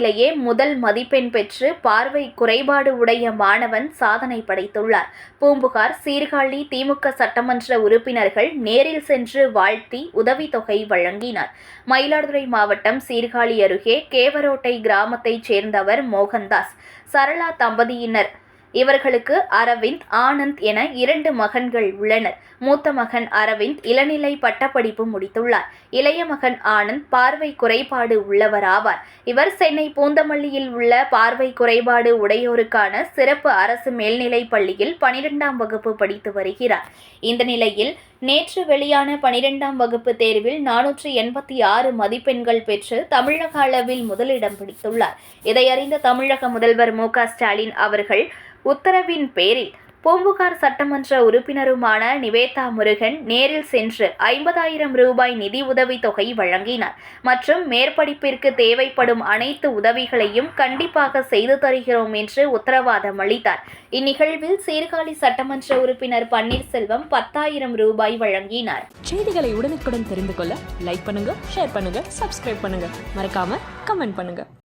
வகுப்பிலேயே முதல் மதிப்பெண் பெற்று பார்வை குறைபாடு உடைய மாணவன் சாதனை படைத்துள்ளார். பூம்புகார் சீர்காழி திமுக சட்டமன்ற உறுப்பினர்கள் நேரில் சென்று வாழ்த்தி உதவித்தொகை வழங்கினார். மயிலாடுதுறை மாவட்டம் சீர்காழி அருகே கேவரோட்டை கிராமத்தைச் சேர்ந்தவர் மோகன்தாஸ். சரளா தம்பதியினர். இவர்களுக்கு அரவிந்த், ஆனந்த் என 2 மகன்கள் உள்ளனர். மூத்த மகன் அரவிந்த் இளநிலை பட்டப்படிப்பு முடித்துள்ளார். இளைய மகன் ஆனந்த் பார்வை குறைபாடு உள்ளவராவார். இவர் சென்னை பூந்தமல்லியில் உள்ள பார்வை குறைபாடு உடையோருக்கான சிறப்பு அரசு மேல்நிலைப் பள்ளியில் 12ஆம் வகுப்பு படித்து வருகிறார். இந்த நிலையில் நேற்று வெளியான 12ஆம் வகுப்பு தேர்வில் 486 மதிப்பெண்கள் பெற்று தமிழக அளவில் முதலிடம் பிடித்துள்ளார். இதையறிந்த தமிழக முதல்வர் மு.க.ஸ்டாலின் அவர்கள் உத்தரவின் பேரில் பூம்புகார் சட்டமன்ற உறுப்பினருமான நிவேதா முருகன் நேரில் சென்று 50,000 ரூபாய் நிதி உதவி தொகை வழங்கினார். மற்றும் மேற்படிப்பிற்கு தேவைப்படும் அனைத்து உதவிகளையும் கண்டிப்பாக செய்து தருகிறோம் என்று உத்தரவாதம் அளித்தார். இந்நிகழ்வில் சீர்காழி சட்டமன்ற உறுப்பினர் பன்னீர்செல்வம் 10,000 ரூபாய் வழங்கினார். செய்திகளை உடனுக்குடன் தெரிந்து கொள்ள லைக் பண்ணுங்க, ஷேர் பண்ணுங்க, சப்ஸ்கிரைப் பண்ணுங்க, மறக்காம கமெண்ட் பண்ணுங்க.